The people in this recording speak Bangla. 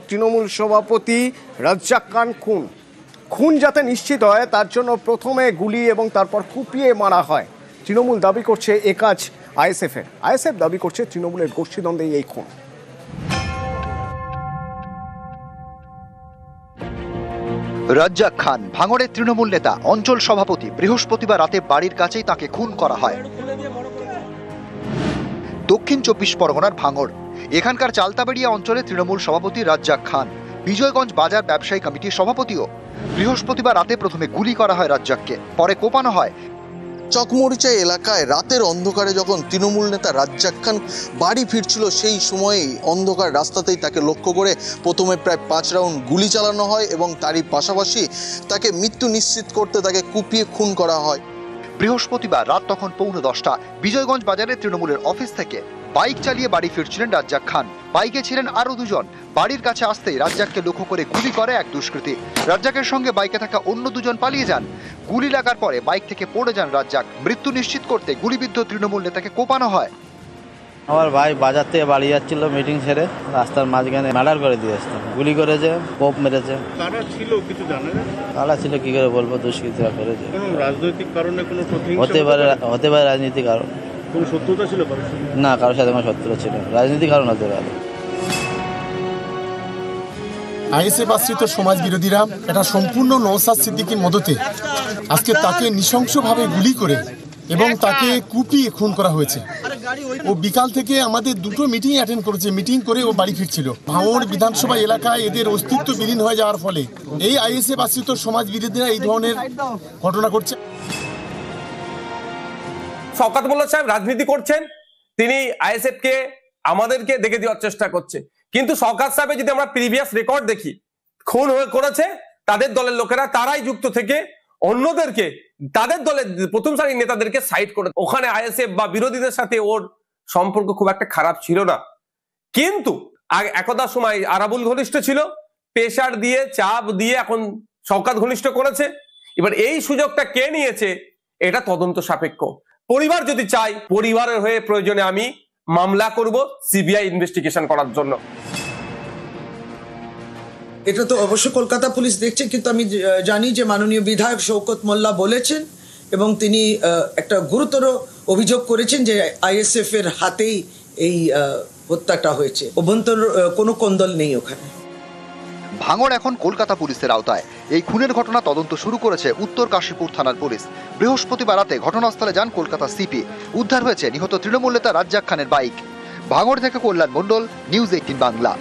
তৃণমূল সভাপতি রাজ্জাক খান খুন যাতে নিশ্চিত হয় তার জন্য প্রথমে গুলি এবং তারপর কুপিয়ে মারা হয়। তৃণমূল দাবি করছে এ কাজ আইএসএফ দাবি করছে তৃণমূলের গোষ্ঠীদ্বন্দ্বে এই খুন। রাজ্জাক খান ভাঙড়ের তৃণমূল নেতা, অঞ্চল সভাপতি। বৃহস্পতিবার রাতে বাড়ির কাছেই তাকে খুন করা হয়। দক্ষিণ 24 পরগনার ভাঙড়। এখানকার চালতাবেড়িয়া অঞ্চলে তৃণমূল সভাপতি রাজ্জাক খান বিজয়গঞ্জ বাজার ব্যবসায়ী কমিটির সভাপতিও। বৃহস্পতিবার রাতে প্রথমে গুলি করা হয় রাজ্জাককে, পরে কোপানো হয়। চকমরিচা এলাকায় রাতের অন্ধকারে যখন তৃণমূল নেতা রাজ্জাক খান বাড়ি ফিরছিল, সেই সময়েই অন্ধকার রাস্তাতেই তাকে লক্ষ্য করে প্রথমে প্রায় 5 রাউন্ড গুলি চালানো হয় এবং তারই পাশাপাশি তাকে মৃত্যু নিশ্চিত করতে তাকে কুপিয়ে খুন করা হয়। বৃহস্পতিবার রাত তখন 9:45 বিজয়গঞ্জ বাজারে তৃণমূলের অফিস থেকে বাইক চালিয়ে বাড়ি ফিরছিলেন রাজ্জাক খান। বাইকে ছিলেন আরো দুজন। বাড়ির কাছে আসতেই রাজ্জাককে লক্ষ্য করে গুলি করে এক দুষ্কৃতী। রাজ্জাকের সঙ্গে বাইকে থাকা অন্য দুজন পালিয়ে যান। গুলি লাগার পরে বাইক থেকে পড়ে যান রাজ্জাক। মৃত্যু নিশ্চিত করতে গুলিবিদ্ধ তৃণমূল নেতাকে কোপানো হয়। আমার ভাই বাজার থেকে বাড়ি যাচ্ছিল মিটিং সেরে, রাস্তার মাঝখানে মার্ডার করে দিয়েছে, গুলি করেছে, কোপ মেরেছে। কারা ছিল কিছু জানেন? কারা ছিল কি করে বলবো, দুষ্কৃতীরা করেছে। কোনো রাজনৈতিক কারণে কোনো হতে পারে রাজনীতি কারণ। কোনো শত্রুতা ছিল কারোর সঙ্গে? না, কারোর সাথে কোনো শত্রুতা ছিল, রাজনীতি কারণ হতে পারে। আইএসএফ আশ্রিত সমাজ বিরোধীরা এটা সম্পূর্ণ নওশাদ সিদ্দিকীর মদতে আজকে তাকে নৃশংসভাবে গুলি করে এবং তাকে কুপিয়ে খুন করা হয়েছে। ও বিকাল থেকে আমাদের 2টো মিটিং অ্যাটেন্ড করেছে। মিটিং করে ও বাড়ি ফিরছিল। ভাঙড় বিধানসভা এলাকায় এদের অস্তিত্ব বিলীন হয়ে যাওয়ার ফলে এই আইএসএফ আশ্রিত সমাজ বিরোধীরা এই ধরনের ঘটনা করছে। শওকত মোল্লা সাহেব রাজনীতি করছেন, তিনি আইএসএফ কে আমাদেরকে দেখে দেওয়ার চেষ্টা করছে। কিন্তু শওকত সাহেবের যদি আমরা প্রিভিয়াস রেকর্ড দেখি, খুন হয়ে করেছে তাদের দলের লোকেরা, তারাই যুক্ত থেকে অন্যদেরকে, তাদের দলের প্রথম সারির নেতাদেরকে সাইড করে। ওখানে আইএসএফ বা বিরোধীদের সাথে ওর সম্পর্ক খুব একটা খারাপ ছিল না। কিন্তু একদা সময় আরাবুল ঘনিষ্ঠ ছিল, প্রেসার দিয়ে চাপ দিয়ে এখন শওকত ঘনিষ্ঠ করেছে। এবার এই সুযোগটা কে নিয়েছে এটা তদন্ত সাপেক্ষ। পরিবার যদি চাই, পরিবারের হয়ে প্রয়োজনে আমি মামলা করব সিবিআই ইনভেস্টিগেশন করার জন্য। এটা তো অবশ্য কলকাতা পুলিশ দেখছে, কিন্তু আমি জানি যে মাননীয় বিধায়ক শওকত মোল্লা বলেছেন এবং তিনি একটা গুরুতর অভিযোগ করেছেন যে আইএসএফ এর হাতেই এই হত্যাটা হয়েছে। অভ্যন্তর কোনো কোন্দল নেই ওখানে। ভাঙড় এখন কলকাতা পুলিশের আওতায়। এই খুনের ঘটনা তদন্ত শুরু করেছে উত্তর কাশীপুর থানার পুলিশ। বৃহস্পতিবার রাতে ঘটনাস্থলে যান কলকাতা সিপি। উদ্ধার হয়েছে নিহত তৃণমূল নেতা রাজ্জাক খানের বাইক। ভাঙড় থেকে কল্যাণ মণ্ডল, নিউজ 18 বাংলা।